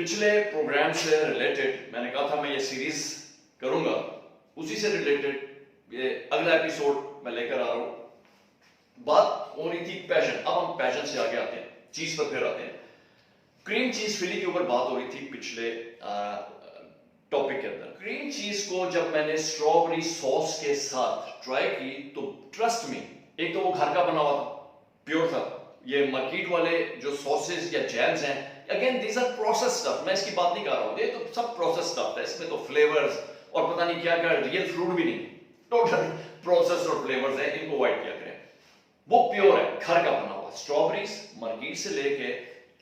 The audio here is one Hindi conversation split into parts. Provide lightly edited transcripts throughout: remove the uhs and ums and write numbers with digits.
पिछले प्रोग्राम से रिलेटेड मैंने कहा था मैं ये सीरीज करूंगा, उसी से रिलेटेड ये अगला एपिसोड मैं लेकर आ रहा हूं। बात हो रही थी पैशन, अब हम पैशन से आगे आते हैं, चीज पर फिर आते हैं। क्रीम चीज फिली के ऊपर बात हो रही थी पिछले टॉपिक के अंदर। क्रीम चीज को जब मैंने स्ट्रॉबेरी सॉस के साथ ट्राई की तो ट्रस्ट मी, एक तो वो घर का बना हुआ था, प्योर था। ये मार्केट वाले जो सॉसेस या जैम्स हैं, again these are process stuff, मैं इसकी बात नहीं कर रहा हूं, ये तो सब प्रोसेस स्टफ है, इसमें तो फ्लेवर्स और पता नहीं क्या क्या, रियल फ्रूट भी नहीं, टोटल प्रोसेस और फ्लेवर्स है, इनको अवॉइड किया करें। वो प्योर है, घर का बना हुआ। स्ट्रॉबेरीज मार्केट से लेके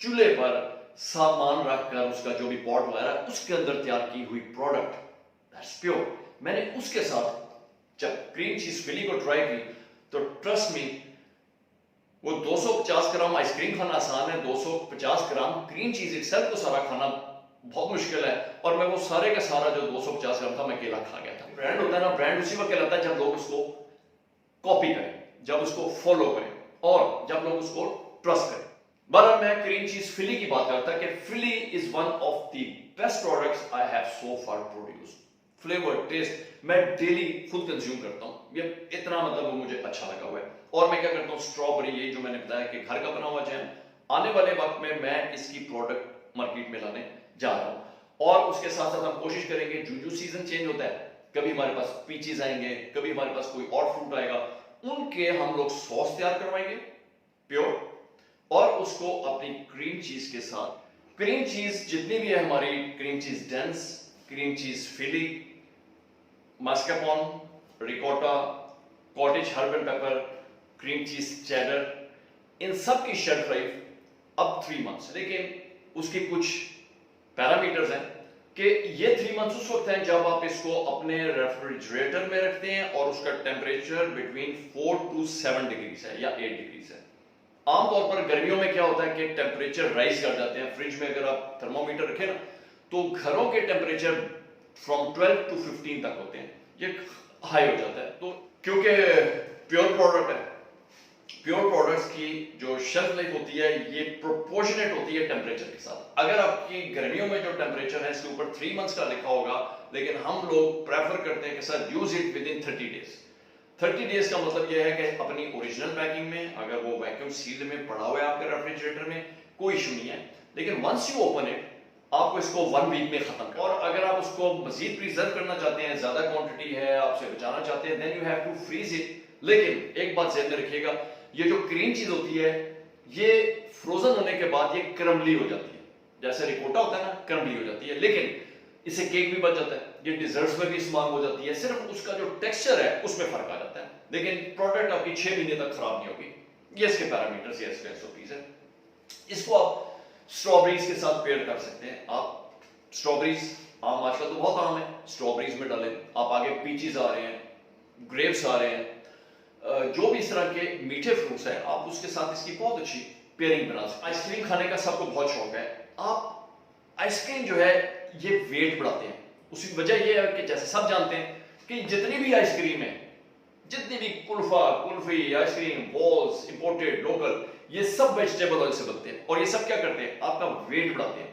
चूल्हे पर सामान रखकर उसका जो भी पॉट वगैरह उसके अंदर तैयार की हुई प्रोडक्ट, दैट्स प्योर। मैंने उसके साथ जब क्रीम चीज फिली को ट्राई की तो ट्रस्ट मी, वो 250 ग्राम आइसक्रीम खाना आसान है, 250 ग्राम क्रीम चीज इटसेल्फ को सारा खाना बहुत मुश्किल है। और मैं वो सारे का सारा जो 250 ग्राम था मैं अकेला खा गया था। ब्रांड होता है ना, ब्रांड उसी वक्त कहलाता है जब लोग उसको कॉपी करें, जब उसको फॉलो करें और जब लोग उसको ट्रस्ट करें। बहरहाल मैं क्रीम चीज फिली की बात करता कि Philly is one of the best products I have so far produced. Flavour, taste मैं डेली खुद कंज्यूम करता हूँ, ये इतना मतलब वो मुझे अच्छा लगा हुआ है। और मैं क्या करता हूँ, स्ट्रॉबेरी ये जो मैंने बताया कि घर का बना हुआ जैम, आने वाले वक्त में मैं इसकी प्रोडक्ट मार्केट में लाने जा रहा हूँ। और उसके साथ साथ हम कोशिश करेंगे, जो सीजन चेंज होता है, कभी हमारे पास पीचीज आएंगे, कभी हमारे पास कोई और फ्रूट आएगा, उनके हम लोग सॉस तैयार करवाएंगे प्योर, और उसको अपनी क्रीम चीज के साथ, क्रीम चीज जितनी भी है हमारी, cream cheese dense, cream cheese Philly, mascarpone, ricotta, cottage herb and pepper, cream cheese cheddar, इन सब की शेल्फ लाइफ अब 3 मंथ्स। लेकिन उसके कुछ पैरामीटर्स हैं कि ये 3 मंथ्स उस वक्त हैं जब आप इसको अपने रेफ्रिजरेटर में रखते हैं और उसका टेम्परेचर बिटवीन 4 to 7 डिग्रीज है या 8 डिग्रीज है। आमतौर पर गर्मियों में क्या होता है कि टेम्परेचर राइज कर जाते हैं। फ्रिज में अगर आप थर्मोमीटर रखें ना, तो घरों के टेम्परेचर फ्रॉम 12 to 15 तक होते हैं, ये हाई हो जाता है। तो क्योंकि प्योर प्रोडक्ट है, प्योर प्रोडक्ट्स की जो शेल्फ लाइफ होती है ये प्रोपोर्शनेट होती है टेम्परेचर के साथ। अगर आपकी गर्मियों में जो टेम्परेचर है इसके ऊपर 3 मंथ्स का लिखा होगा, लेकिन हम लोग प्रेफर करते हैं कि sir use it with in 30 days. 30 days का मतलब यह है कि अपनी ओरिजिनल पैकिंग में, अगर वो वैक्यूम सील्ड में पड़ा हुआ है आपके रेफ्रिजरेटर में, कोई इशू नहीं है। लेकिन वंस यू ओपन इट, आपको इसको 1 वीक में खत्म करना। और अगर आप उसको मजीद प्रिजर्व करना चाहते हैं, ज्यादा क्वांटिटी है, आपसे बचाना चाहते हैं, then you have to freeze it. लेकिन एक बात ध्यान में रखिएगा, ये जो क्रीम चीज होती है ये फ्रोजन होने के बाद ये क्रमली हो जाती है, जैसे रिकोटा होता है ना, क्रमली हो जाती है। लेकिन इससे केक भी बच जाता है, ये डिजर्ट्स में भी इस्तेमाल हो जाती है, सिर्फ उसका जो टेक्सचर है उसमें फर्क आ जाता है। लेकिन प्रोडक्ट आपकी 6 महीने तक खराब नहीं होगी। ये इसके पैरामीटर्स, ये इसके एसओपीज है। इसको आप स्ट्रॉबेरीज के साथ पेयर कर सकते हैं। आप स्ट्रॉबेरीज आम आजकल तो बहुत आम है, स्ट्रॉबेरीज में डालें। आप आगे पीचीज आ रहे हैं, ग्रेप्स आ रहे हैं, जो भी इस तरह के मीठे फ्रूट्स हैं, आप उसके साथ इसकी बहुत अच्छी पेयरिंग बना सकते हैं। आइसक्रीम खाने का सबको बहुत शौक है। आप आइसक्रीम जो है ये वेट बढ़ाते हैं। उसकी वजह यह है कि जैसे सब जानते हैं कि जितनी भी आइसक्रीम है, जितनी भी Kulfa, kulfi, ice cream, balls, imported, local, ये सब वेजिटेबल ऑयल से बनते हैं। और ये सब क्या करते हैं, आपका वेट बढ़ाते हैं,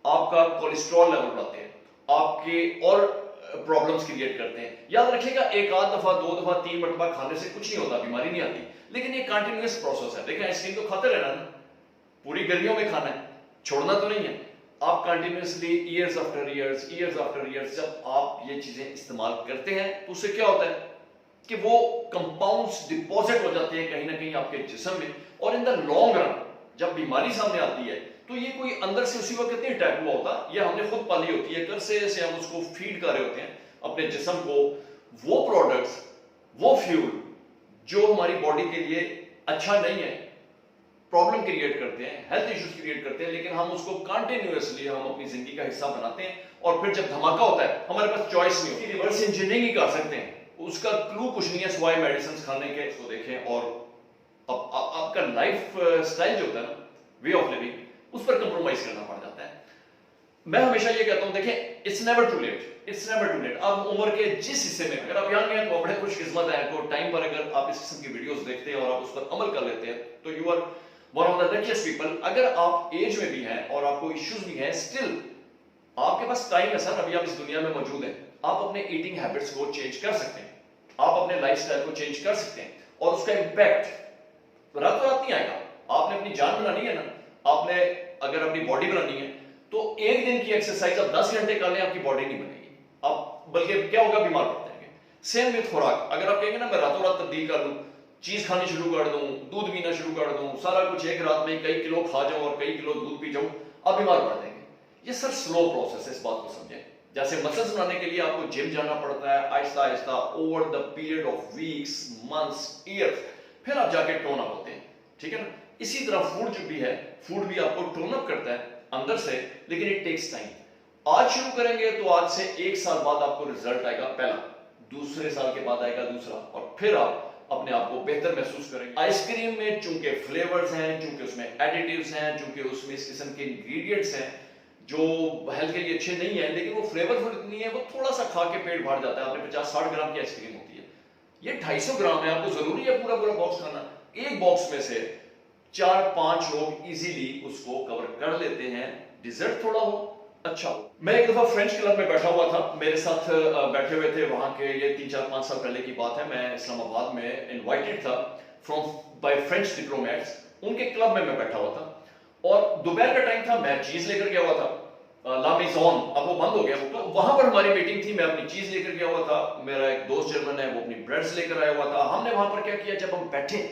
आपका कोलेस्ट्रॉल लेवल बढ़ाते हैं, आपके और प्रॉब्लम्स क्रिएट करते हैं। याद रखिएगा, एक आध दफा, 2 दफा, 3 मरतबा खाने से कुछ नहीं होता, बीमारी नहीं आती। लेकिन ये कंटिन्यूअस प्रोसेस है। देखिए आइसक्रीम तो खाते रहना ना, पूरी गर्मियों में खाना है, छोड़ना तो नहीं है। आप कंटिन्यूअसली ईयर्स आफ्टर ईयर्स जब आप ये चीजें इस्तेमाल करते हैं तो उससे क्या होता है कि वो कंपाउंड्स डिपॉजिट हो जाते हैं कहीं ना कहीं आपके जिस्म में। और इन द लॉन्ग रन जब बीमारी सामने आती है तो ये कोई अंदर से उसी वक्त नहीं अटैक हुआ होता, ये हमने खुद पाली होती है, करसे से हम उसको फीड कर रहे होते हैं अपने जिस्म को। वो प्रोडक्ट्स, वो फ्यूल जो हमारी बॉडी के लिए अच्छा नहीं है, प्रॉब्लम क्रिएट करते हैं, हेल्थ इश्यूज क्रिएट करते हैं, लेकिन हम उसको कंटिन्यूअसली हम अपनी जिंदगी का हिस्सा बनाते हैं। और फिर जब धमाका होता है, हमारे पास चॉइस नहीं होती, रिवर्स इंजीनियरिंग ही कर सकते हैं। उसका क्लू कुछ नहीं है सिवाय मेडिसिन खाने के। इसको देखें और आपका लाइफ स्टाइल जो होता है ना, वे ऑफ लिविंग, उस पर कंप्रोमाइज करना पड़ जाता है। मैं हमेशा ये कहता हूं, देखें it's never too late, it's never too late. अब उम्र के जिस हिस्से में, अगर आप यंग हैं तो बड़े खुशकिस्मत हैं, तो टाइम पर अगर आप इस किस्म की वीडियोस देखते हैं और आप उस पर अमल कर लेते हैं तो you are one of the luckiest people. अगर आप एज में भी हैं और आपको इश्यूज भी हैं, स्टिल आपके पास टाइम है सर, अभी आप इस दुनिया में मौजूद हैं, आप अपने ईटिंग हैबिट्स को चेंज कर सकते हैं, आप अपने लाइफस्टाइल को चेंज कर सकते हैं, और उसका इंपैक्ट रातों रात नहीं आएगा। आपने अपनी जान बनानी है ना, आपने अगर अपनी बॉडी बनानी है तो एक दिन की एक्सरसाइज आप 10 घंटे कर लें, आपकी बॉडी नहीं बनेगी, आप बल्कि क्या होगा, बीमार पड़ जाएंगे। सेम विथ खुराक, अगर आप कहेंगे ना मैं रातों रात तब्दील कर लूं, चीज खानी शुरू कर दूं, दूध पीना शुरू कर दूं, सारा कुछ एक रात में कई किलो खा जाऊं और कई किलो दूध पी जाऊं, आप बीमार पड़ जाएंगे। ये सर स्लो प्रोसेस है, इस बात को समझें। जैसे मसल्स बनाने के लिए आपको जिम जाना पड़ता है, Aahista Aahista over the period of weeks, months, years, फिर आप जाके टोन अप होते हैं, ठीक है ना। इसी तरह फूड जो भी है, फूड भी आपको टोन अप करता है अंदर से, लेकिन इट टेक्स टाइम। आज शुरू करेंगे तो आज से 1 साल बाद आपको रिजल्ट आएगा पहला, दूसरे साल के बाद आएगा दूसरा, और फिर आप अपने आप को बेहतर महसूस करेंगे। आइसक्रीम में चूंकि फ्लेवर्स हैं, चूंकि उसमें एडिटिव्स हैं, चूंकि उसमें इस किस्म के इंग्रेडिएंट्स हैं जो हेल्थ के लिए अच्छे नहीं है, लेकिन वो फ्लेवरफुल इतनी है, वो थोड़ा सा खा के पेट भर जाता है। आपने 50-60 ग्राम की आइसक्रीम होती है, ये 250 ग्राम है, आपको जरूरी है पूरा पूरा बॉक्स खाना? एक बॉक्स में से 4-5 लोग इजीली उसको कवर कर लेते हैं, डिजर्ट थोड़ा हो, अच्छा हो। मैं एक दफा फ्रेंच क्लब में बैठा हुआ था, मेरे साथ बैठे हुए थे वहां के, ये 3-4-5 साल पहले की बात है, मैं इस्लामाबाद में इनवाइटेड था फ्रॉम बाय फ्रेंच डिप्लोमेट्स, उनके क्लब में मैं बैठा हुआ था, और दोपहर का टाइम था, मैं चीज लेकर गया हुआ था, ला मेज़ॉन, अब वो बंद हो गया, तो वहां पर हमारी मीटिंग थी, मैं अपनी चीज लेकर गया हुआ था, मेरा एक दोस्त जर्मन है, वो अपनी ब्रेड्स लेकर आया हुआ था। हमने वहां पर क्या किया, जब हम बैठे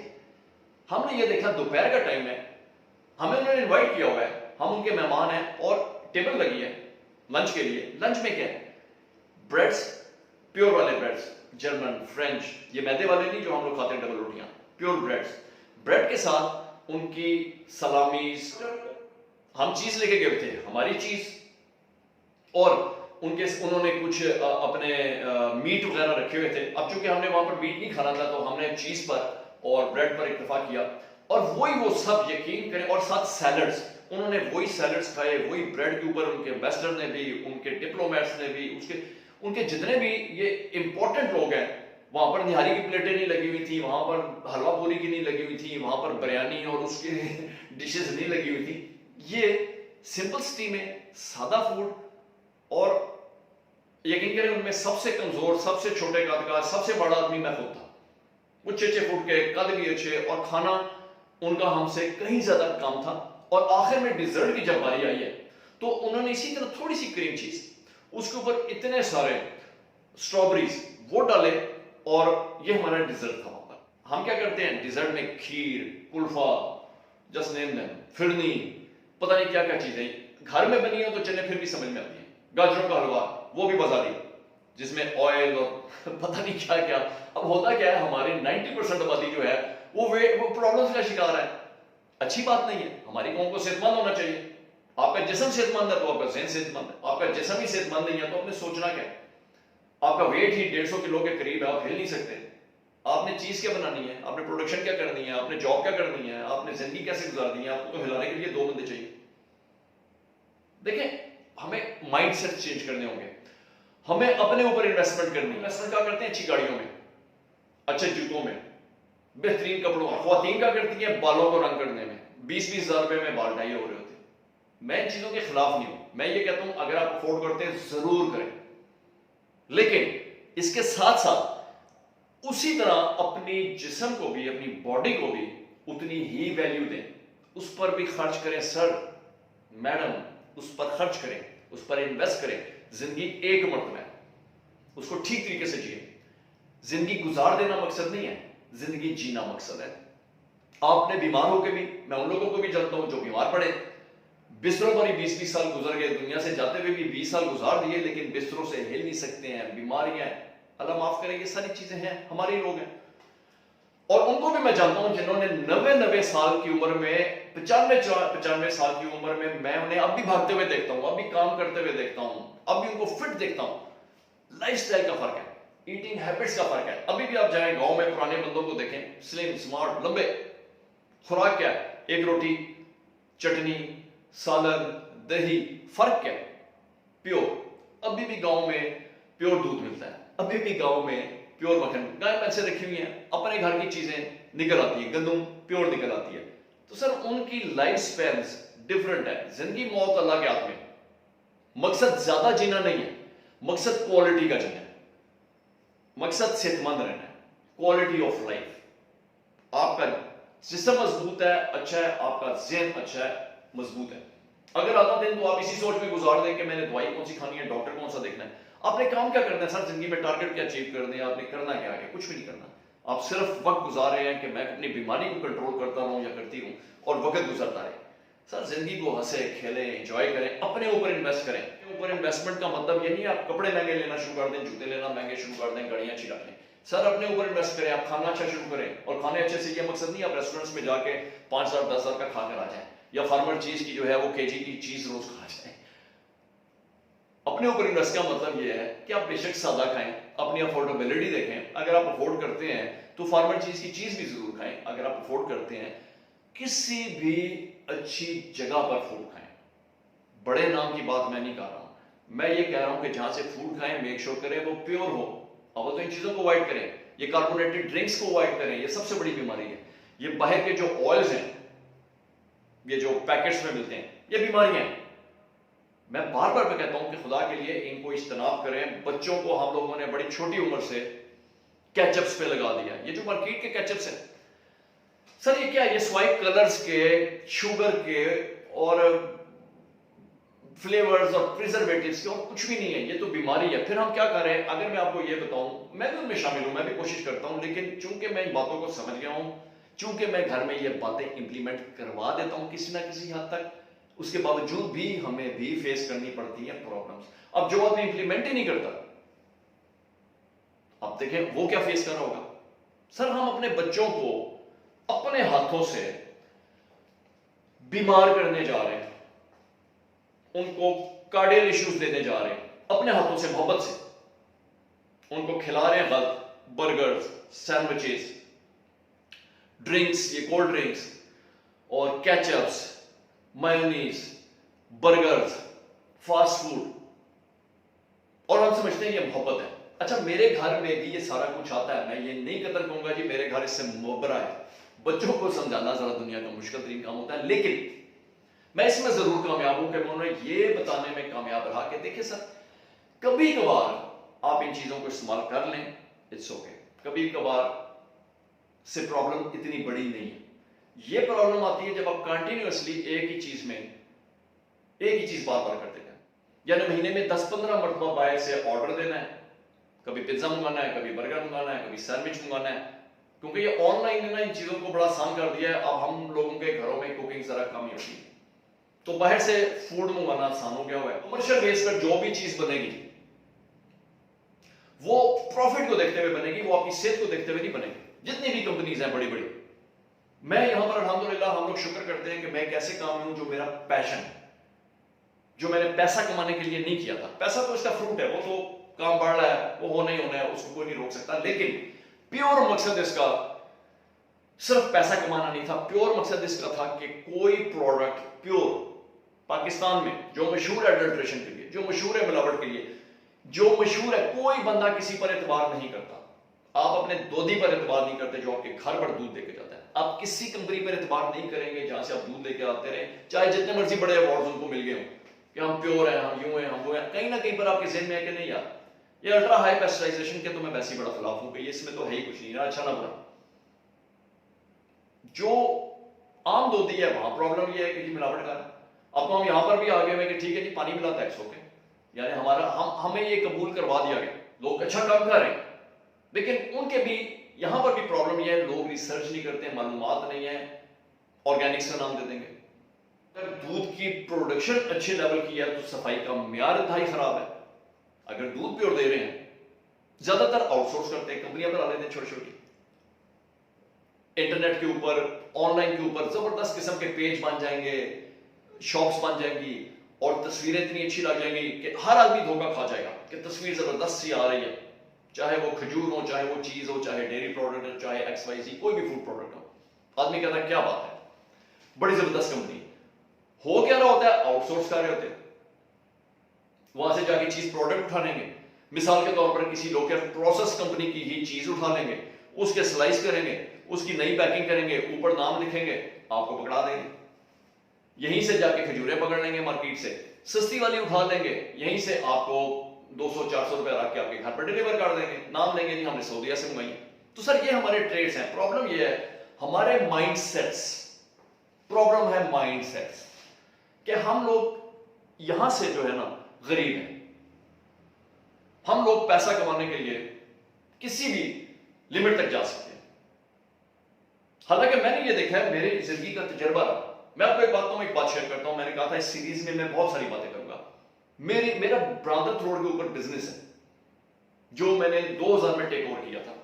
हमने ये देखा दोपहर का टाइम है, हमें उन्होंने इनवाइट किया हुआ है, हम उनके मेहमान हैं, और टेबल लगी है लंच के लिए। लंच में क्या है, ब्रेड्स, प्योर वाले ब्रेड्स, जर्मन, फ्रेंच, ये मैदे वाले नहीं जो हम लोग खाते हैं डबल रोटियां, प्योर ब्रेड्स, ब्रेड के साथ उनकी सलामीज, हम चीज लेके गए थे, हमारी चीज, और उन्होंने कुछ अपने मीट वगैरह रखे हुए थे। अब चूंकि हमने वहां पर मीट नहीं खाना था, तो हमने चीज पर और ब्रेड पर इत्तेफाक किया, और वही वो सब, यकीन करें, और साथ सैलड्स, उन्होंने वही सैलड्स खाए, वही ब्रेड के ऊपर, उनके एम्बेसडर ने भी, उनके डिप्लोमेट्स ने भी, उनके जितने भी ये इंपॉर्टेंट लोग हैं, वहां पर निहारी की प्लेटें नहीं लगी हुई थी, वहां पर हलवा पूरी की नहीं लगी हुई थी, वहां पर बिरयानी और उसके डिशेस नहीं लगी हुई थी। ये सिंपल सिटी में सादा फूड, और यकीन करें उनमें सबसे कमजोर, सबसे छोटे कद का, सबसे बड़ा आदमी मैं खुद था। वो 6-6 फुट के, कद भी अच्छे, और खाना उनका हमसे कहीं ज्यादा कम था। और आखिर में डिजर्ट की जब बारी आई है, तो उन्होंने इसी तरह थोड़ी सी क्रीम चीज, उसके ऊपर इतने सारे स्ट्रॉबेरीज वो डाले, और ये हमारा डिजर्ट था। वहां पर हम क्या करते हैं, डिजर्ट में kheer, kulfa, just name them, phirni, पता नहीं क्या क्या चीजें घर में बनी हो तो चले फिर भी समझ में आती है, गाजरों का हलवा, वो भी बाजारी, जिसमें ऑयल और पता नहीं क्या क्या। अब होता क्या है, हमारे 90% आबादी जो है वो प्रॉब्लम्स का शिकार है। अच्छी बात नहीं है, हमारी कौम को सेहतमंद होना चाहिए। आपका जिस्म सेहतमंद है तो आपका ज़हन सेहतमंद है, आपका जिस्म ही सेहतमंद नहीं है तो आपने सोचना क्या है। आपका वेट ही 150 किलो के करीब है, आप हिल नहीं सकते। आपने चीज क्या बनानी है, आपने प्रोडक्शन क्या करनी है, आपने जॉब क्या करनी है, आपने जिंदगी कैसे गुजारनी है, आपको तो हिलाने के लिए 2 बंदे चाहिए। देखें, हमें माइंडसेट चेंज करने होंगे, हमें अपने ऊपर इन्वेस्टमेंट करनी है। इन्वेस्टमेंट क्या करते हैं, अच्छी गाड़ियों में, अच्छे जूतों में, बेहतरीन कपड़ों में। ख्वातीन क्या करती है, बालों को रंग करने में, 20-20 हजार रुपए में बाल डाई हो रहे होते हैं। मैं इन चीजों के खिलाफ नहीं हूं, मैं ये कहता हूं अगर आप अफोर्ड करते हैं जरूर करें, लेकिन इसके साथ साथ उसी तरह अपनी जिस्म को भी, अपनी बॉडी को भी उतनी ही वैल्यू दें, उस पर भी खर्च करें सर, मैडम, उस पर खर्च करें, उस पर इन्वेस्ट करें। जिंदगी एक मरतबा है, उसको ठीक तरीके से जिए। जिंदगी गुजार देना मकसद नहीं है, जिंदगी जीना मकसद है। आपने बीमार होकर भी, मैं उन लोगों को भी जानता हूं जो बीमार पड़े, बिस्तरों पर ही 20-20 साल गुजर गए, दुनिया से जाते हुए भी 20 साल गुजार दिए, लेकिन बिस्तरों से हिल नहीं सकते हैं, बीमारियां, अल्लाह माफ करे, ये सारी चीजें हैं, हमारे लोग हैं। और उनको भी मैं जानता हूं जिन्होंने 90 साल की उम्र में, 95 साल की उम्र में, मैं उन्हें अब भी भागते हुए देखता हूं, अब भी काम करते हुए देखता हूं, अब भी उनको फिट देखता हूं। लाइफस्टाइल का फर्क है, ईटिंग हैबिट्स का फर्क है। अभी भी आप जाएं गांव में, पुराने बंदों को देखें, स्लिम, स्मार्ट, लंबे। खुराक क्या है, एक रोटी, चटनी, सालन, दही, फर्क क्या है, प्योर। अभी भी गांव में प्योर दूध मिलता है, अभी भी गांव में प्योर मक्खन, गाय भैंसे रखी हुई हैं, अपने घर की चीजें निकल आती है, गंदम प्योर निकल आती है। तो सर उनकी लाइफ स्पैन डिफरेंट है। जिंदगी मौत अल्लाह के हाथ में। मकसद ज्यादा जीना नहीं है, मकसद क्वालिटी का जीना है, मकसद सेहतमंद रहना है, क्वालिटी ऑफ लाइफ। आपका जिस्म मजबूत है, अच्छा है, आपका ज़हन अच्छा है, मजबूत है। अगर आधा दिन तो आप इसी सोच में गुजार दें कि मैंने दवाई कौन सी खानी है, डॉक्टर कौन सा देखना है, आपने काम क्या करना है सर जिंदगी में, टारगेट क्या अचीव करने हैं, आपने करना क्या है? कुछ भी नहीं करना। आप सिर्फ वक्त गुजार रहे हैं कि मैं अपनी बीमारी को कंट्रोल करता रहूं या करती रहूं और वक्त गुजरता रहे। सर जिंदगी को हंसे खेलें, एंजॉय करें, अपने ऊपर इन्वेस्ट करें। ऊपर इन्वेस्टमेंट का मतलब ये नहीं आप कपड़े महंगे लेना शुरू कर दें, जूते लेना महंगे शुरू कर दें, गाड़ियां अच्छी रख लें। सर अपने ऊपर इन्वेस्ट करें, आप खाना अच्छा शुरू करें। और खाने अच्छे से ये मकसद नहीं आप रेस्टोरेंट्स में जाके 5,000 10,000 का खाकर आ जाए, या फार्मर चीज की जो है वो केजी की चीज रोज खा जाए। अपने ऊपर इन्वेस्ट का मतलब ये है कि आप बेशक सादा खाएं, अपनी अफोर्डेबिलिटी देखें। अगर आप अफोर्ड करते हैं तो फार्मर चीज की चीज भी जरूर खाएं। अगर आप अफोर्ड करते हैं किसी भी अच्छी जगह पर फूड खाएं। बड़े नाम की बात मैं नहीं कर रहा हूं, मैं ये कह रहा हूं कि जहां से फूड खाएं मेक श्योर करें वो प्योर हो। अब तो इन चीजों को अवॉइड करें, ये कार्बोनेटेड ड्रिंक्स को अवॉइड करें, ये सबसे बड़ी बीमारी है। ये बाहर के जो ऑयल्स हैं, ये जो पैकेट्स में मिलते हैं, ये बीमारियां हैं। मैं बार बार कहता हूं कि खुदा के लिए इनको इज्तनाब करें। बच्चों को हम लोगों ने बड़ी छोटी उम्र से केचप्स पे लगा दिया। ये जो मार्केट के केचप्स हैं सर, ये क्या है? ये स्वाइप कलर्स के, शुगर के और फ्लेवर्स और प्रिजर्वेटिव्स के, और कुछ भी नहीं है। ये तो बीमारी है। फिर हम क्या कर रहे हैं? अगर मैं आपको ये बताऊं, मैं भी उनमें शामिल हूं, मैं भी कोशिश करता हूं, लेकिन चूंकि मैं इन बातों को समझ गया हूं, चूंकि मैं घर में ये बातें इंप्लीमेंट करवा देता हूं किसी ना किसी हद तक, उसके बावजूद भी हमें भी फेस करनी पड़ती है प्रॉब्लम्स। अब जो आदमी इंप्लीमेंट ही नहीं करता, अब देखें वो क्या फेस कर रहा होगा। सर हम अपने बच्चों को अपने हाथों से बीमार करने जा रहे हैं, उनको कार्डियल इश्यूज देने जा रहे हैं अपने हाथों से, मोहब्बत से उनको खिला रहे हैं गलत बर्गर्स, सैंडविचेस, ड्रिंक्स, ये कोल्ड ड्रिंक्स और ketchups, mayonnaise, burgers, fast food, और हम समझते हैं ये मोहब्बत है। अच्छा मेरे घर में भी ये सारा कुछ आता है, मैं ये नहीं कदर कहूंगा जी मेरे घर इससे मुबरा है। बच्चों को समझाना जरा दुनिया का मुश्किल तरीन काम होता है, लेकिन मैं इसमें जरूर कामयाब हूं कि मैं उन्हें ये बताने में कामयाब रहा कि देखिए सर, कभी कभार आप इन चीजों को इस्तेमाल कर लें, इट्स ओके। कभी कभार से प्रॉब्लम इतनी बड़ी नहीं है। ये प्रॉब्लम आती है जब आप कंटिन्यूअसली एक ही चीज बार बार करते हैं। यानी महीने में 10-15 मरतबा बाहर से ऑर्डर देना है, कभी पिज्जा मंगाना है, कभी बर्गर मंगाना है, कभी सैंडविच मंगाना है, क्योंकि ये ऑनलाइन ने ना इन चीजों को बड़ा आसान कर दिया है। अब हम लोगों के घरों में कुकिंग जरा कम ही होती है, तो बाहर से फूड मंगाना आसान हो गया हुआ है। कमर्शियल बेस पर जो भी चीज बनेगी वो प्रॉफिट को देखते हुए बनेगी, वो आपकी सेहत को देखते हुए नहीं बनेगी। जितनी भी कंपनीज हैं बड़ी बड़ी, मैं यहां पर अल्हम्दुलिल्लाह हम लोग शुक्र करते हैं कि मैं एक ऐसे काम में हूं जो मेरा पैशन है, जो मैंने पैसा कमाने के लिए नहीं किया था। पैसा तो इसका फ्रूट है, वो तो काम बढ़ रहा है, वो होना ही होना है, उसको कोई नहीं रोक सकता। लेकिन प्योर मकसद इसका सिर्फ पैसा कमाना नहीं था। प्योर मकसद इसका था कि कोई प्रोडक्ट प्योर पाकिस्तान में जो मशहूर है एडल्ट्रेशन के लिए, जो मशहूर है मिलावट के लिए, जो मशहूर है, कोई बंदा किसी पर एतबार नहीं करता। आप अपने दोधी पर एतबार नहीं करते जो आपके घर पर दूध देके जाता है। आप किसी कंपनी पर एतबार नहीं करेंगे जहां से आप दूध लेके आते रहे, चाहे जितने मर्जी बड़े अवार्ड उनको मिल गए हों कि हम प्योर हैं, हम यूं हैं, हम वो हैं। कहीं ना कहीं पर आपके जेहन में है कि नहीं यार, ये अल्ट्रा हाई पेस्टराइजेशन के तो मैं वैसे ही बड़ा खिलाफ हूं कि ये इसमें तो है ही कुछ नहीं, अच्छा ना बुरा। जो आम दूधी है वहां प्रॉब्लम ये है कि मिलावट का है। अब तो हम यहां पर भी आ गए कि ठीक है जी पानी मिलाता है, ओके, यानी हमें ये कबूल करवा दिया गया, लोग अच्छा काम कर रहे हैं। लेकिन उनके भी यहां पर भी प्रॉब्लम यह है, लोग रिसर्च नहीं करते, मालूमात नहीं है, ऑर्गेनिक्स का नाम दे देंगे। अगर दूध की प्रोडक्शन अच्छे लेवल की है तो सफाई का म्यार इंतहाई खराब है। अगर दूध प्योर दे रहे हैं, ज्यादातर आउटसोर्स करते हैं, कंपनियां बना लेते हैं छोटी छोटी, इंटरनेट के ऊपर, ऑनलाइन के ऊपर जबरदस्त किस्म के पेज बन जाएंगे, शॉप्स बन जाएंगी, और तस्वीरें इतनी अच्छी लग जाएंगी कि हर आदमी धोखा खा जाएगा कि तस्वीर जबरदस्त सी आ रही है, चाहे वो खजूर हो, चाहे वो चीज हो, चाहे डेयरी प्रोडक्ट हो, चाहे XYZ कोई भी फूड प्रोडक्ट हो। आदमी कहता है क्या बात है, बड़ी जबरदस्त कंपनी। हो क्या रहा होता है, आउटसोर्स कर रहे होते हैं, वहां से जाके चीज प्रोडक्ट उठा लेंगे। मिसाल के तौर पर किसी लोकल प्रोसेस कंपनी की ही चीज उठा लेंगे, उसके स्लाइस करेंगे, उसकी नई पैकिंग करेंगे, ऊपर नाम लिखेंगे, आपको पकड़ा देंगे। यहीं से जाके खजूरें पकड़ लेंगे मार्केट से, सस्ती वाली उठा लेंगे, यहीं से आपको 200-400 रुपए रख के आपके घर पर डिलीवर कर देंगे, नाम लेंगे जी हमने सऊदीया से मंगाई। तो सर ये हमारे ट्रेड्स हैं। प्रॉब्लम ये है हमारे माइंडसेट्स, प्रॉब्लम है माइंडसेट्स कि हम लोग यहां से जो है ना गरीब हैं। हम लोग पैसा कमाने के लिए किसी भी लिमिट तक जा सकते हैं। हालांकि मैंने ये देखा है, मेरे जिंदगी का तजर्बा रहा। मैं आपको एक बात शेयर करता हूं। मैंने कहा था इस सीरीज में मैं बहुत सारी बातें करूंगा। मेरा ब्रांदर रोड के ऊपर बिजनेस है जो मैंने 2000 में टेक ओवर किया था।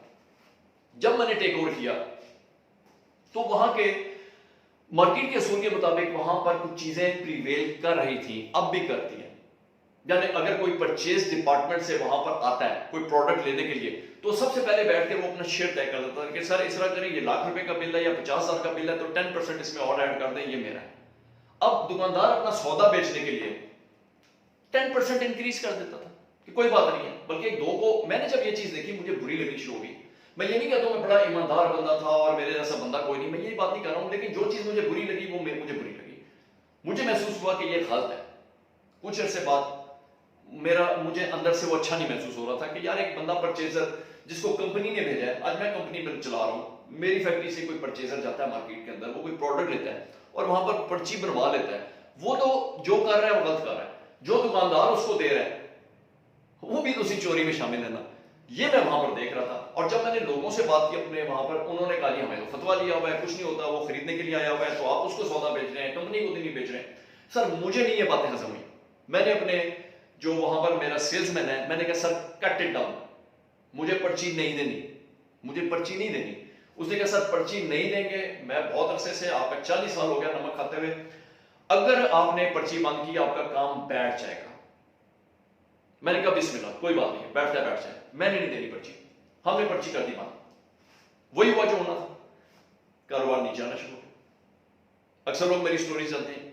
जब मैंने टेक ओवर किया तो वहां के मार्केट के असूल के मुताबिक वहां पर कुछ चीजें प्रीवेल कर रही थी, अब भी करती हैं। यानी अगर कोई परचेज डिपार्टमेंट से वहां पर आता है कोई प्रोडक्ट लेने के लिए, तो सबसे पहले बैठ के वो अपना शेयर तय कर देता है कि सर इस तरह करें, ये लाख रुपए का बिल है या 50,000 का बिल है, तो 10% इसमें और ऐड कर दें, ये मेरा है। अब दुकानदार अपना सौदा बेचने के लिए 10% इंक्रीज कर देता था कि कोई बात नहीं है। बल्कि एक दो को मैंने जब ये चीज देखी मुझे बुरी लगनी शुरू हो गई। मैं ये नहीं कहता हूं मैं बड़ा ईमानदार बंदा था और मेरे जैसा बंदा कोई नहीं, मैं ये बात नहीं कर रहा हूं, लेकिन जो चीज मुझे बुरी लगी वो मुझे बुरी लगी। मुझे महसूस हुआ कि ये गलत है। कुछ अरसे बाद मुझे अंदर से वो अच्छा नहीं महसूस हो रहा था कि यार एक बंदा परचेजर जिसको कंपनी ने भेजा है, आज मैं कंपनी में चला रहा हूं, मेरी फैक्ट्री से कोई परचेजर जाता है मार्केट के अंदर, वो कोई प्रोडक्ट लेता है और वहां पर पर्ची बनवा लेता है, वो तो जो कर रहा है वो गलत कर रहा है। जो दुकानदार उसको दे रहा है वो भी तो उसी चोरी में शामिल है ना। ये मैं वहां पर देख रहा था। और जब मैंने लोगों से बात की अपने वहां पर, उन्होंने कहा हमें तो फतवा लिया हुआ है, कुछ नहीं होता, वो खरीदने के लिए आया हुआ है, तो आप उसको सौदा बेच रहे हैं, कंपनी को नहीं बेच रहे हैं। सर मुझे नहीं ये बातें हजम हुई। मैंने अपने जो वहां पर मेरा सेल्समैन है, मैंने कहा सर कट इट डाउन, मुझे पर्ची नहीं देनी, मुझे पर्ची नहीं देनी। उसने कहा सर पर्ची नहीं देंगे, मैं बहुत अरसे से, आपका 40 साल हो गया नमक खाते हुए, अगर आपने पर्ची बंद की आपका काम बैठ जाएगा। मैंने कहा बिस्मिल्लाह, कोई बात नहीं, बैठ जाए, मैंने नहीं देनी पर्ची। हमने पर्ची कर दी बंद। वही हुआ जो होना था, कारोबार नीचे आना शुरू हो गया। अक्सर लोग मेरी स्टोरी जानते हैं।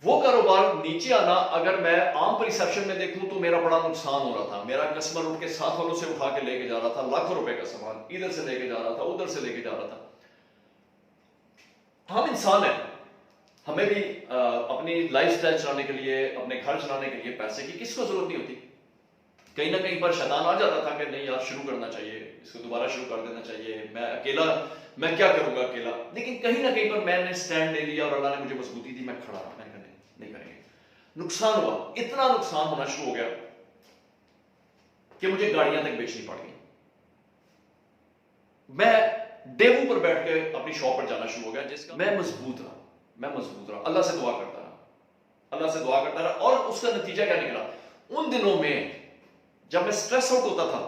वो कारोबार नीचे आना, अगर मैं आम परसेप्शन में देखूं तो मेरा बड़ा नुकसान हो रहा था। मेरा कस्टमर उनके साथ वालों से उठा के लेके जा रहा था, लाखों रुपए का सामान इधर से लेके जा रहा था, उधर से लेके जा रहा था। हम इंसान हैं, हमें भी अपनी लाइफस्टाइल चलाने के लिए, अपने घर चलाने के लिए पैसे की किसको जरूरत नहीं होती। कहीं ना कहीं पर शैतान आ जाता था कि नहीं यार शुरू करना चाहिए, इसको दोबारा शुरू कर देना चाहिए, मैं अकेला, मैं क्या करूंगा अकेला। लेकिन कहीं ना कहीं पर मैंने स्टैंड ले लिया और अल्लाह ने मुझे मजबूती दी, मैं खड़ा रहा, मैं नहीं करेंगे। नुकसान हुआ, इतना नुकसान होना शुरू हो गया कि मुझे गाड़ियां तक बेचनी पड़ गई। मैं डेवू पर बैठ के अपनी शॉप पर जाना शुरू हो गया, जिसका मैं मजबूत रहा, अल्लाह से दुआ करता रहा। और उसका नतीजा क्या निकला, उन दिनों में जब मैं स्ट्रेस आउट होता था,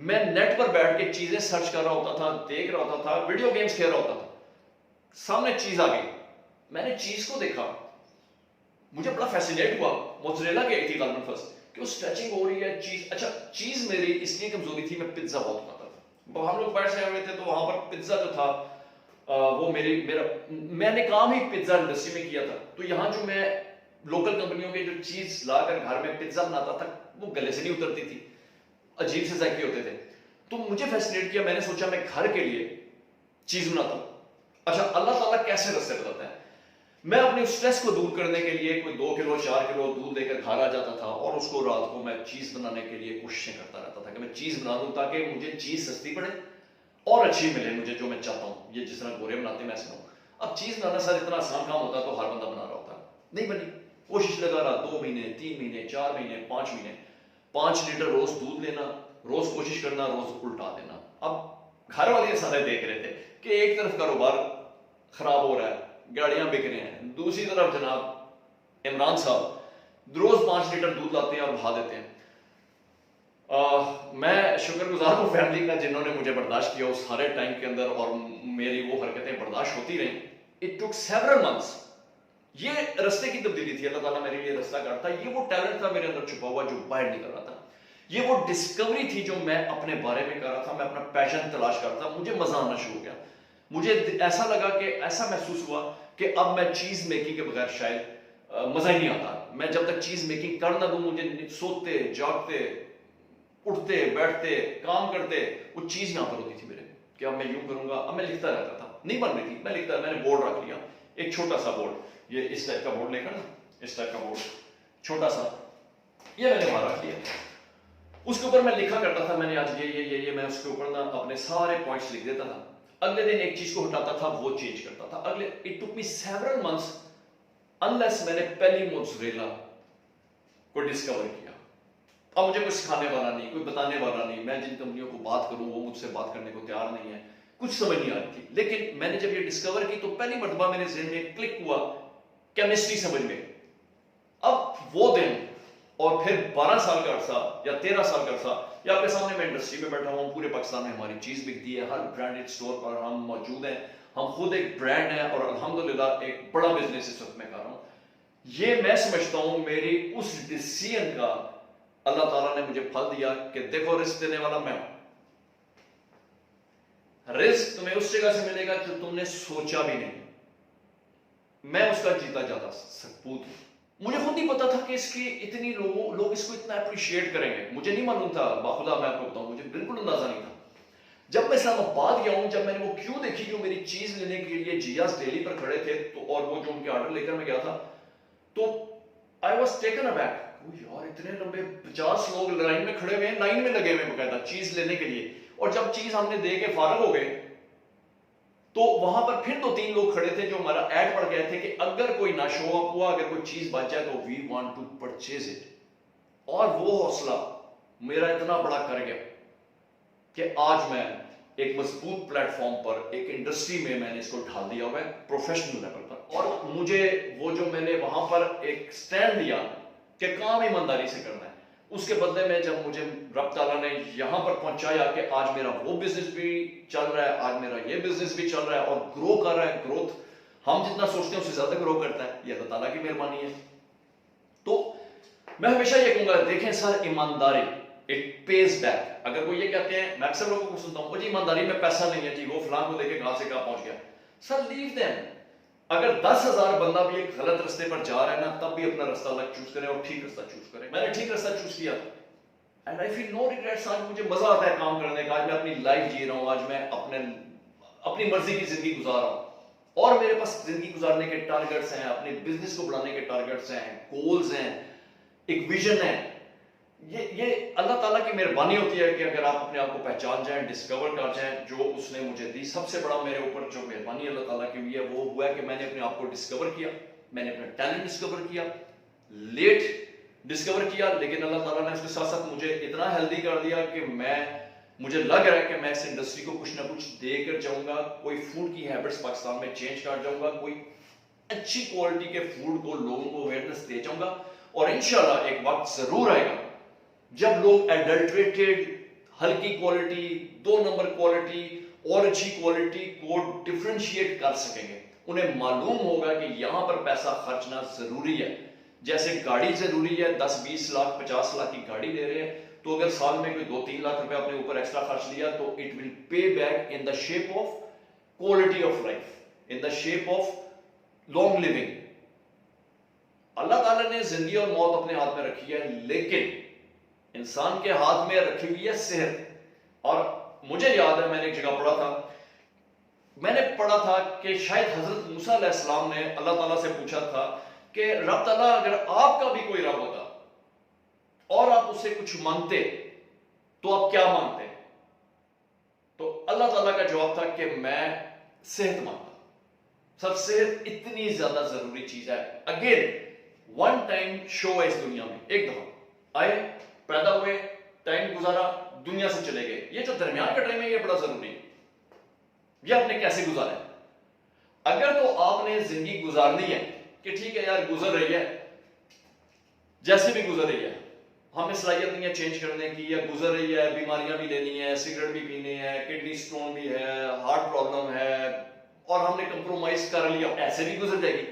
मैं नेट पर बैठ के चीजें सर्च कर रहा होता था, देख रहा होता था, वीडियो गेम्स खेल रहा होता था, सामने चीज आ गई, मैंने चीज को देखा, मुझे बड़ा फैसिनेट हुआ। मोज़रेला के थी गालमन फर्स्ट कि वो स्ट्रेचिंग हो रही है चीज। अच्छा, चीज मेरी इसलिए कमजोरी थी, मैं पिज्जा बहुत खाता था। हम लोग बैठ से हुए थे तो वहां पर पिज्जा जो था वो मैंने काम ही पिज्जा इंडस्ट्री में किया था। तो यहाँ जो मैं लोकल कंपनियों के जो चीज लाकर घर में पिज्जा बनाता था, वो गले से नहीं उतरती थी, अजीब से जायके होते थे। तो मुझे फैसिनेट किया, मैंने सोचा मैं घर के लिए चीज बनाता हूं। अच्छा, अल्लाह ताला कैसे रास्ते बताता है। मैं अपने स्ट्रेस को दूर करने के लिए कोई 2 किलो 4 किलो दूध लेकर घर आ जाता था और उसको रात को मैं चीज बनाने के लिए कोशिशें करता रहता था कि मैं चीज बना दूं ताकि मुझे चीज सस्ती पड़े और अच्छी मिले, मुझे जो मैं चाहता हूं। ये जिस तरह गोरे बनाते हैं मैं ऐसे बनाऊं। अब चीज बनाना सर इतना आसान काम होता तो हर बंदा बना रहा होता, नहीं बनी। कोशिश लगा रहा, 2 महीने 3 महीने 4 महीने 5 महीने, 5 लीटर रोज दूध लेना, रोज कोशिश करना, रोज उल्टा देना। अब घर वाले सारे देख रहे थे कि एक तरफ कारोबार खराब हो रहा है, गाड़ियां बिक रही हैं, दूसरी तरफ जनाब इमरान साहब रोज 5 लीटर दूध लाते हैं और बहा देते हैं। मैं शुक्रगुजार हूं फैमिली का जिन्होंने मुझे बर्दाश्त किया उस सारे टाइम के अंदर, और मेरी वो हरकतें बर्दाश्त होती रही। It took several months. ये रास्ते की तब्दीली थी, अल्लाह ताला मेरे लिए रास्ता करता। ये वो टैलेंट था मेरे अंदर छुपा हुआ जो बाहर निकल रहा था। ये वो डिस्कवरी थी जो मैं अपने बारे में कर रहा था, मैं अपना पैशन तलाश करता। मुझे मजा आना शुरू हो गया, मुझे ऐसा लगा कि ऐसा महसूस हुआ कि अब मैं चीज मेकिंग के बगैर शायद मजा ही नहीं आता। मैं जब तक चीज मेकिंग कर ना दूं, मुझे सोते जागते उठते बैठते काम करते वो चीज यहां पर होती थी मेरे। कि अब मैं यूं करूंगा। अब मैं लिखता रहता था, नहीं बन रही थी, मैंने बोर्ड रख लिया, एक छोटा सा बोर्ड, ये इस टाइप का बोर्ड लेकर ना, इस टाइप का बोर्ड छोटा सा, ये मैंने वहां रख लिया। उसके ऊपर मैं लिखा करता था, मैंने आज ये मैं उसके ऊपर ना अपने सारे पॉइंट्स लिख देता था। अगले दिन एक चीज को हटाता था, वो चेंज करता था। अगले it took me several months unless मैंने पहली मोज़रेला को डिस्कवर किया। अब मुझे कोई सिखाने वाला नहीं, कोई बताने वाला नहीं, मैं जिन कंपनियों को बात करूं वो मुझसे बात करने को तैयार नहीं है, कुछ समझ नहीं आ रही थी। लेकिन मैंने जब ये डिस्कवर की तो पहली मर्तबा मेरे ज़हन में क्लिक हुआ, केमिस्ट्री समझ में। अब वो दिन और फिर 12 साल का अरसा या 13 साल का अरसा, या आपके सामने मैं इंडस्ट्री में बैठा हूं, पूरे पाकिस्तान में हमारी चीज बिकती है, हर ब्रांडेड स्टोर पर हम मौजूद हैं, हम खुद एक ब्रांड है और अल्हम्दुलिल्लाह एक बड़ा बिजनेस इस वक्त मैं कर रहा हूं। ये मैं समझता हूं मेरी उस डिसीजन का अल्लाह ताला ने मुझे फल दिया कि देखो रिस्क देने वाला मैं हूं। रिस्क तुम्हें उस जगह से मिलेगा जो तुमने सोचा भी नहीं। मैं उसका जीता जाता सपूत हूं। मुझे खुद नहीं पता था कि इसकी इतनी लोग इसको इतना अप्रिशिएट करेंगे। मुझे नहीं मालूम था, बाखुदा मैं आपको बताऊं, मुझे बिल्कुल अंदाजा नहीं था। जब मैं इस्लामाबाद गया हूं, जब मैंने वो क्यों देखी जो मेरी चीज लेने के लिए जियास डेली पर खड़े थे, तो और वो जो उनके ऑर्डर लेकर मैं गया था, तो आई वॉज टेकन अबैक। यार इतने लंबे 50 लोग लाइन में खड़े हुए हैं, लाइन में लगे हुए बकायदा चीज लेने के लिए। और जब चीज हमने दे के फारग हो गए तो वहां पर फिर 2-3 लोग खड़े थे जो हमारा ऐड पढ़ गए थे कि अगर कोई ना शो अप हुआ, अगर कोई चीज बच जाए तो we want to purchase it. और वो हौसला मेरा इतना बड़ा कर गया कि आज मैं एक मजबूत प्लेटफॉर्म पर, एक इंडस्ट्री में मैंने इसको ढाल दिया हुआ है प्रोफेशनल लेवल पर। और मुझे वो जो मैंने वहां पर एक स्टैंड लिया कि काम ईमानदारी से करना है, उसके बदले में जब मुझे रब ताला ने यहां पर पहुंचाया कि आज मेरा वो बिजनेस भी चल रहा है, आज मेरा ये बिजनेस भी चल रहा है और ग्रो कर रहा है। ग्रोथ हम जितना सोचते हैं उससे ज्यादा ग्रो करता है, ये अल्लाह ताला की मेहरबानी है। तो मैं हमेशा ये कहूंगा, देखें सर, ईमानदारी इट पेज बैक। अगर कोई ये कहते हैं, मैं अक्सर लोगों को सुनता हूं, जी ईमानदारी में पैसा नहीं है जी, वो फलां को देखे कहां से कहां पहुंच गया। Sir leave them. अगर 10,000 बंदा भी एक गलत रास्ते पर जा रहा है ना, तब भी अपना रास्ता अलग चूज करें और ठीक रास्ता चूज करें। मैंने ठीक रास्ता चूज किया and I feel no regrets. आज मुझे मजा आता है काम करने का, आज मैं अपनी लाइफ जी रहा हूं, आज मैं अपनी मर्जी की जिंदगी गुजार रहा हूं और मेरे पास जिंदगी गुजारने के टारगेट्स हैं, अपने बिजनेस को बढ़ाने के टारगेट्स हैं, गोल्स हैं, एक विजन है। ये अल्लाह ताला की मेहरबानी होती है कि अगर आप अपने आप को पहचान जाएं, डिस्कवर कर जाएं जो उसने मुझे दी। सबसे बड़ा मेरे ऊपर जो मेहरबानी अल्लाह ताला की हुई है वो हुआ है कि मैंने अपने आप को डिस्कवर किया, मैंने अपना टैलेंट डिस्कवर किया, लेट डिस्कवर किया, लेकिन अल्लाह ताला ने उसके साथ साथ मुझे इतना हेल्दी कर दिया कि मुझे लग रहा है कि मैं इस इंडस्ट्री को कुछ ना कुछ देकर जाऊंगा, कोई फूड की हैबिट्स पाकिस्तान में चेंज कर जाऊंगा, कोई अच्छी क्वालिटी के फूड को लोगों को अवेयरनेस दे जाऊंगा। और इंशाल्लाह एक वक्त जरूर आएगा जब लोग एडल्ट्रेटेड हल्की क्वालिटी, 2 नंबर क्वालिटी और अच्छी क्वालिटी को डिफरेंशिएट कर सकेंगे। उन्हें मालूम होगा कि यहां पर पैसा खर्चना जरूरी है। जैसे गाड़ी जरूरी है, 10-20 लाख 50 लाख की गाड़ी ले रहे हैं, तो अगर साल में कोई 2-3 लाख रुपए अपने ऊपर एक्स्ट्रा खर्च लिया तो it will pay back in the shape of quality of life, in the shape of long living. Allah ताला ने जिंदगी और मौत अपने हाथ में रखी है, लेकिन इंसान के हाथ में रखी हुई है सेहत। और मुझे याद है, मैंने एक जगह मैंने पढ़ा था कि शायद हजरत मूसा अलैहिस्सलाम ने अल्लाह ताला से पूछा था कि रब ताला, अगर आपका भी कोई रब होता और आप उससे कुछ मांगते तो आप क्या मांगते? तो अल्लाह ताला का जवाब था कि मैं सेहत मांगता। सब सेहत इतनी ज्यादा जरूरी चीज है। अगेन वन टाइम शो है इस दुनिया में, एक दफा आए, पैदा हुए, टाइम गुजारा, दुनिया से चले गए। ये जो दरमियान का टाइम है ये बड़ा जरूरी है। ये आपने कैसे गुजारा है? अगर तो आपने जिंदगी गुजारनी है कि ठीक है यार गुजर रही है, जैसे भी गुजर रही है, हमें सलाहियत नहीं है चेंज करने की, या गुजर रही है, बीमारियां भी लेनी है, सिगरेट भी पीनी है, किडनी स्टोन भी है, हार्ट प्रॉब्लम है और हमने कंप्रोमाइज कर लिया, ऐसे भी गुजर जाएगी।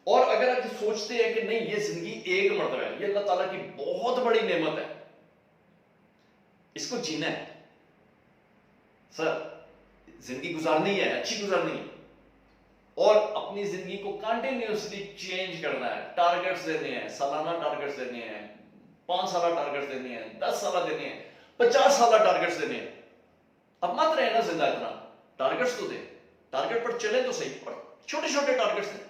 और अगर आप सोचते हैं कि नहीं ये जिंदगी एक मरतबा है, ये अल्लाह ताला की बहुत बड़ी नेमत है, इसको जीना है। सर जिंदगी गुजारनी है, अच्छी गुजारनी है और अपनी जिंदगी को कंटिन्यूअसली चेंज करना है। टारगेट्स देने हैं, सालाना टारगेट्स देने हैं, 5 साल टारगेट्स देने हैं, 10 साल देने हैं, 50 साल टारगेट्स देने हैं। अब मत रहे ना जिंदा इतना, टारगेट्स तो दें, टारगेट पर चले तो सही, और छोटे छोटे टारगेट्स दें।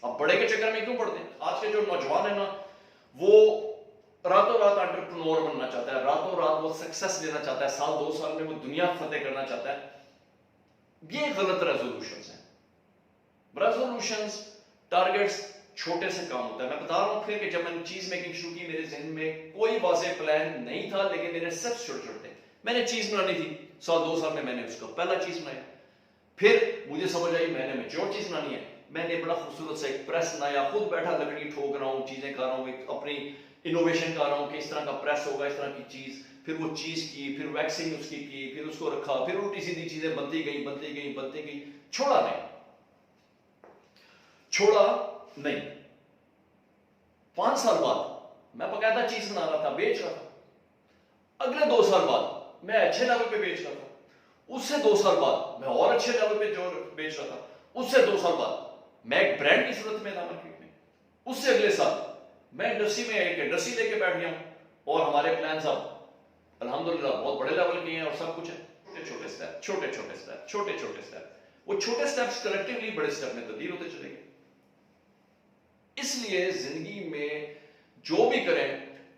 अब बड़े के चक्कर में क्यों पड़ते हैं? आज के जो नौजवान है ना, वो रातों रात एंटरप्रेन्योर बनना चाहता है, रातों रात वो सक्सेस लेना चाहता है, साल 2 साल में वो दुनिया फतेह करना चाहता है। ये गलत रेजोल्यूशंस हैं। रेजोल्यूशंस, टारगेट्स छोटे से काम होता है। मैं बता रहा हूं फिर कि जब मैंने चीज मेकिंग शुरू की, मेरे जहन में कोई वाज़ेह प्लान नहीं था, लेकिन मेरे स्टेप्स छोटे छोटे थे। मैंने चीज बनानी थी, साल 2 साल में मैंने उसका पहला चीज बनाया। फिर मुझे समझ आई मैंने मैच्योर चीज बनानी है, मैंने बड़ा खूबसूरत सा एक प्रेस बनाया, खुद बैठा लकड़ी ठोक रहा हूँ, चीजें कर रहा हूँ, अपनी इनोवेशन कर रहा हूँ कि इस तरह का प्रेस होगा, इस तरह की चीज। फिर वो चीज की, फिर वैक्सिंग उसकी की, फिर उसको रखा, फिर उल्टी सीधी चीजें बनती गई बनती गई बनती गई। छोड़ा नहीं, छोड़ा नहीं। 5 साल बाद मैं बकायदा चीज बना रहा था, बेच रहा था। अगले 2 साल बाद मैं अच्छे लेवल पे बेच रहा था। उससे 2 साल बाद मैं और अच्छे लेवल पे जो बेच रहा था। उससे 2 साल बाद मैं एक ब्रांड की सूरत में था मार्केट में। उससे अगले साल मैं इंडस्ट्री में एक इंडस्ट्री लेके बैठ गया हूं, और हमारे प्लान अब अल्हम्दुलिल्लाह बहुत बड़े लेवल के हैं, और सब कुछ है। छोटे स्टेप, छोटे छोटे स्टेप, छोटे छोटे स्टेप। वो छोटे स्टेप्स कलेक्टिवली बड़े स्टेप में तब्दील होते चलेंगे। इसलिए जिंदगी में जो भी करें,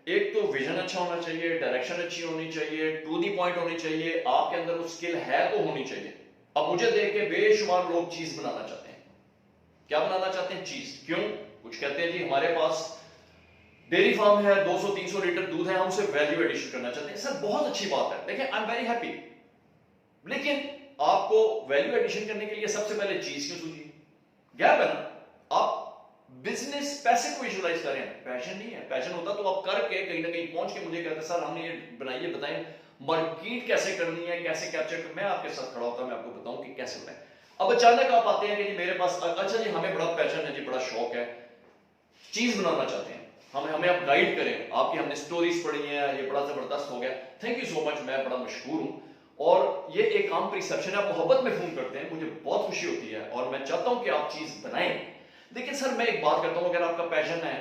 एक तो विजन अच्छा होना चाहिए, डायरेक्शन अच्छी होनी चाहिए, टू दी पॉइंट होनी चाहिए, आपके अंदर वो स्किल है तो होनी चाहिए। अब मुझे देख के बेशुमार लोग चीज बनाना चाहते हैं। क्या बनाना चाहते हैं? चीज। क्यों? कुछ कहते हैं जी हमारे पास डेयरी फार्म है, 200-300 लीटर दूध है, हम उसे वैल्यू एडिशन करना चाहते हैं। सर बहुत अच्छी बात है, देखिए आई एम वेरी हैप्पी, लेकिन आपको वैल्यू एडिशन करने के लिए सबसे पहले चीज क्यों सूझी? गैप है ना। आप बिजनेस पैसे को विजुअलाइज करें, पैशन नहीं है। पैशन होता तो आप करके कहीं ना कहीं पहुंच के मुझे कहते सर हमने ये बनाइए, बताएं मार्केट कैसे करनी है, कैसे कैप्चर कर। मैं आपके साथ खड़ा होता, मैं आपको बताऊं कि कैसे बनाएं। अब अचानक आप आते हैं कि जी मेरे पास, अच्छा जी हमें बड़ा पैशन है जी, बड़ा शौक है, चीज बनाना चाहते हैं, हमें आप गाइड करें। आपकी हमने स्टोरीज पढ़ी हैं, ये बड़ा जबरदस्त हो गया, थैंक यू सो मच, मैं बड़ा मशहूर हूं। और ये एक आम परसेप्शन है, आप मोहब्बत में फोन करते हैं, मुझे बहुत खुशी होती है, और मैं चाहता हूं कि आप चीज बनाएं। लेकिन सर मैं एक बात करता हूं, अगर आपका पैशन है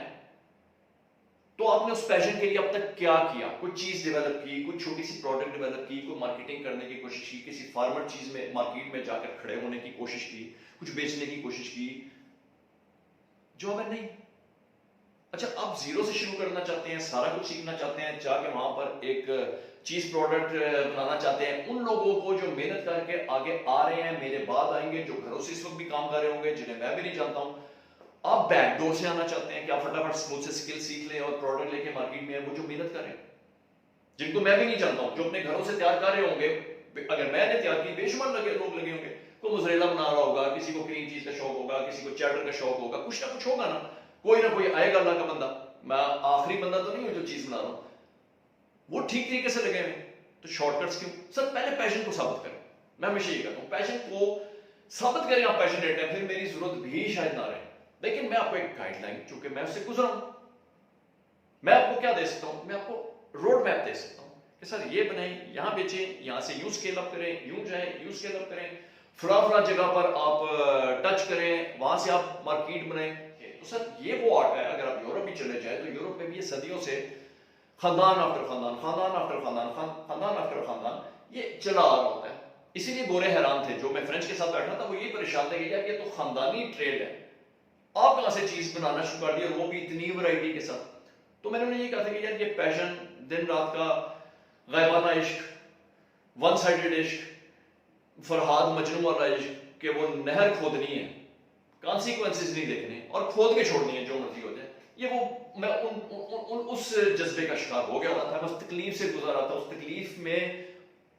तो आपने उस पैशन के लिए अब तक क्या किया? कोई चीज डेवलप की, कोई छोटी सी प्रोडक्ट डेवलप की, कोई मार्केटिंग करने की कोशिश की, किसी फार्मर चीज में मार्केट में जाकर खड़े होने की कोशिश की, कुछ बेचने की कोशिश की? जवाब है नहीं। अच्छा, आप जीरो से शुरू करना चाहते हैं, सारा कुछ सीखना चाहते हैं, जाके वहां पर एक चीज प्रोडक्ट बनाना चाहते हैं। उन लोगों को जो मेहनत करके आगे आ रहे हैं, मेरे बाद आएंगे, जो घरों से इस वक्त भी काम कर रहे होंगे, जिन्हें मैं भी नहीं जानता हूं, आप बैकडोर से आना चाहते हैं कि आप फटाफट स्मूथ से स्किल सीख लें और प्रोडक्ट लेके मार्केट में, वो जो मेहनत कर रहे हैं, जिनको मैं भी नहीं जानता हूं, जो अपने घरों से तैयार कर रहे होंगे, अगर मैंने तैयार की, बेशुमार लोग लगे होंगे। कोई मोज़रेला बना रहा होगा, किसी को क्रीम चीज का शौक होगा, किसी को चैटर का शौक होगा, कुछ ना कुछ होगा ना, कोई ना कोई आएगा अल्लाह का बंदा। मैं आखिरी बंदा तो नहीं हूं जो चीज बना रहा हूं, वो ठीक तरीके से लगे हुए। तो शॉर्टकट्स क्यों? सर पहले पैशन को साबित करें। मैं हमेशा ये कहता हूं, पैशन को साबित करें आप पैशनेट हैं, फिर मेरी जरूरत भी शायद ना रहे। लेकिन मैं आपको एक गाइडलाइन, चूंकि मैं उससे गुजरा हूं, मैं आपको क्या दे सकता हूं? मैं आपको रोड मैप दे सकता हूं कि सर ये बनाएं, यहां बेचें, यहां से यूं स्केल अप करें, यूं जाएं, यूं स्केल अप करें, फला जगह पर आप टच करें, वहां से आप मार्केट बनाएं। तो सर ये वो आर्ट है। अगर आप यूरोप भी चले जाए तो यूरोप में भी ये सदियों से खानदान आफ्टर खानदान, खानदान आफ्टर खानदान, खानदान आफ्टर खानदान ये चला आ रहा होता है। इसीलिए गोरे हैरान थे, जो मैं फ्रेंच के साथ बैठा था वो ये परेशान थे कि यार ये तो खानदानी ट्रेड है, आप कहां से चीज बनाना शुरू कर दिया, वो भी इतनी वैरायटी के साथ। तो मैंने उन्हें ये कहा था कि यार ये पैशन, दिन रात का गायबाना इश्क, वन साइडेड इश्क, फरहाद मजनू वाला इश्क, कि वो नहर खोदनी है, कॉन्सिक्वेंसेस नहीं देखने और खोद के छोड़नी है, जो मर्जी हो जाए, ये वो मैं उस जज्बे का शिकार हो गया था। मैं उस तकलीफ से गुजर रहा था, उस तकलीफ में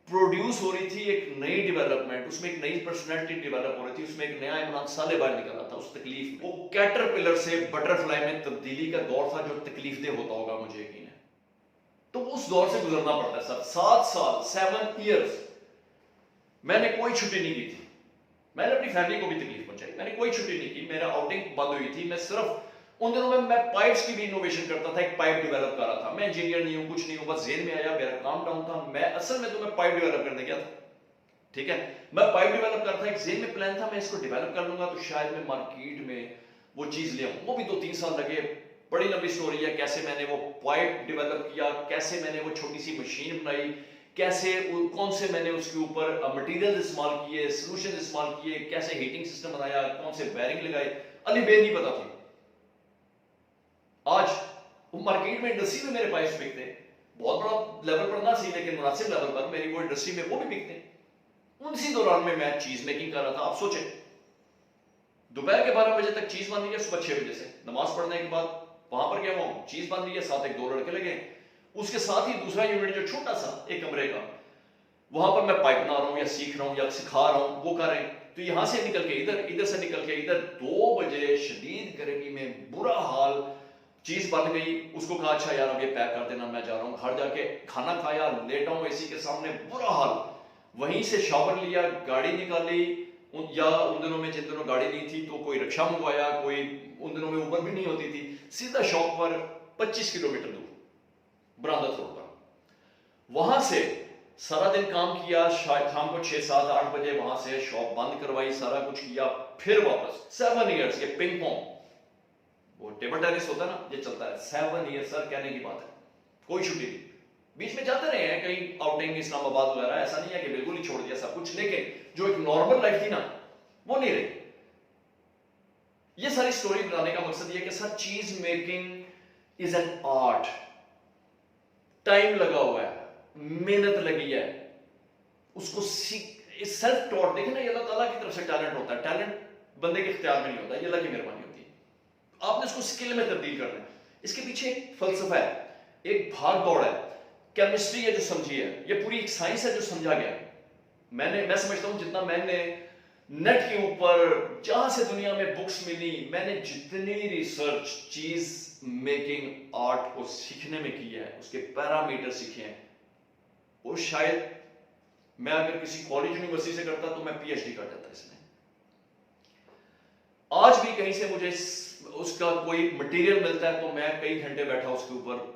प्रोड्यूस हो रही थी एक नई डेवलपमेंट, उसमें एक नई पर्सनैलिटी डेवलप हो रही थी, उसमें एक नया इमरान साले बाहर निकल रहा था उस तकलीफ। वो कैटरपिलर से बटरफ्लाई में तब्दीली का दौर था, जो तकलीफ दे होता होगा, मुझे यकीन है। तो उस दौर से गुजरना पड़ता है सर। 7 साल, 7 ईयर्स मैंने कोई छुट्टी नहीं की थी। मैंने अपनी फैमिली को भी तकलीफ पहुंचाई, मैंने कोई छुट्टी नहीं की, मेरा आउटिंग बंद हुई थी। मैं सिर्फ उन दिनों में मैं पाइप्स की भी इनोवेशन करता था, एक पाइप डेवलप कर रहा था। मैं इंजीनियर नहीं हूं, कुछ नहीं हूं, बस जेल में आया, मेरा काम डाउन था। मैं असल में तो मैं पाइप डेवलप करने गया था, ठीक है, मैं पाइप डेवलप करता था। एक जेल में प्लान था, मैं इसको डेवलप कर लूंगा तो शायद मैं मार्केट में वो चीज ले आऊं। वो भी 2-3 साल लगे, बड़ी लंबी स्टोरी है, कैसे मैंने वो पाइप डेवलप किया, कैसे मैंने वो छोटी सी मशीन बनाई, कैसे कौन से मैंने उसके ऊपर मटेरियल इस्तेमाल किए, सोल्यूशन इस्तेमाल किए, कैसे हीटिंग सिस्टम बनाया, कौन से बैरिंग लगाए, अली बे नहीं पता थी। आज वो मार्केट में, इंडस्ट्री में मेरे पाइप्स बिकते हैं, बहुत बड़ा लेवल पर ना सही लेकिन मुनासिब लेवल पर मेरी वो इंडस्ट्री में वो भी बिकते हैं। उसी दौरान में मैं चीज मेकिंग कर रहा था। आप सोचे दोपहर के 12 बजे तक चीज बन रही है, सुबह 6 बजे से नमाज पढ़ने के बाद वहां पर क्या हुआ, चीज बन रही है, साथ एक दो लड़के लगे, उसके साथ ही दूसरा यूनिट जो छोटा सा एक कमरे का, वहां पर मैं पाइप बना रहा हूं या सीख रहा हूं या सिखा रहा हूं, वो कर रहे हैं। तो यहां से निकल के इधर, इधर से निकल के इधर, 2 बजे शदीद गर्मी में बुरा हाल, चीज बन गई। उसको कहा अच्छा यार अब ये पैक कर देना, मैं जा रहा हूँ घर, जाके खाना खाया, लेटा हूं एसी के सामने, बुरा हाल। वहीं से शावर लिया, गाड़ी निकाली, या उन दिनों में जिन दिनों गाड़ी नहीं थी तो कोई रिक्शा मंगवाया, कोई उन दिनों में उबर भी नहीं होती थी, सीधा शॉप पर 25 किलोमीटर दूर बरामदा रोड पर, वहां से सारा दिन काम किया, शायद शाम को 6, 7, 8 बजे वहां से शॉप बंद करवाई, सारा कुछ किया, फिर वापस 7 इयर्स के पिंग पोंग, वो टेबल टेनिस होता है ना, ये चलता है 7 ईयर। सर कहने की बात है, कोई छुट्टी नहीं, बीच में जाते रहे हैं कहीं आउटिंग इस्लामाबाद वगैरह, ऐसा नहीं है कि बिल्कुल ही छोड़ दिया सब कुछ, लेकिन जो एक नॉर्मल लाइफ थी ना वो नहीं रही। ये सारी स्टोरी बनाने का मकसद ये कि सर चीज making is an art, time लगा हुआ है, मेहनत लगी है, उसको सेल्फ टॉट। देखें ना, ये अल्लाह ताला की तरफ से टैलेंट होता है, टैलेंट बंदे के इख्तियार में नहीं होता, ये अल्लाह की मेहरबानी होती है। आपने इसको स्किल में तब्दील करना है। इसके पीछे एक फलसफा है, एक भाग दौड़ है, केमिस्ट्री है जो समझी है, ये पूरी एक साइंस है जो समझा गया। मैं समझता हूं जितना मैंने नेट के ऊपर जहां से दुनिया में बुक्स मिली, मैंने जितनी रिसर्च चीज मेकिंग आर्ट को सीखने में की है, उसके पैरामीटर सीखे हैं, वो शायद मैं अगर किसी कॉलेज यूनिवर्सिटी से करता तो मैं पीएचडी कर जाता इसमें। आज भी कहीं से मुझे उसका कोई मटेरियल मिलता है तो मैं कई घंटे बैठा उसके ऊपर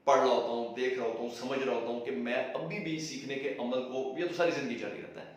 पढ़ रहा होता हूँ, देख रहा होता हूँ, समझ रहा होता हूँ कि मैं अभी भी सीखने के अमल को, ये तो सारी जिंदगी जारी रहता है।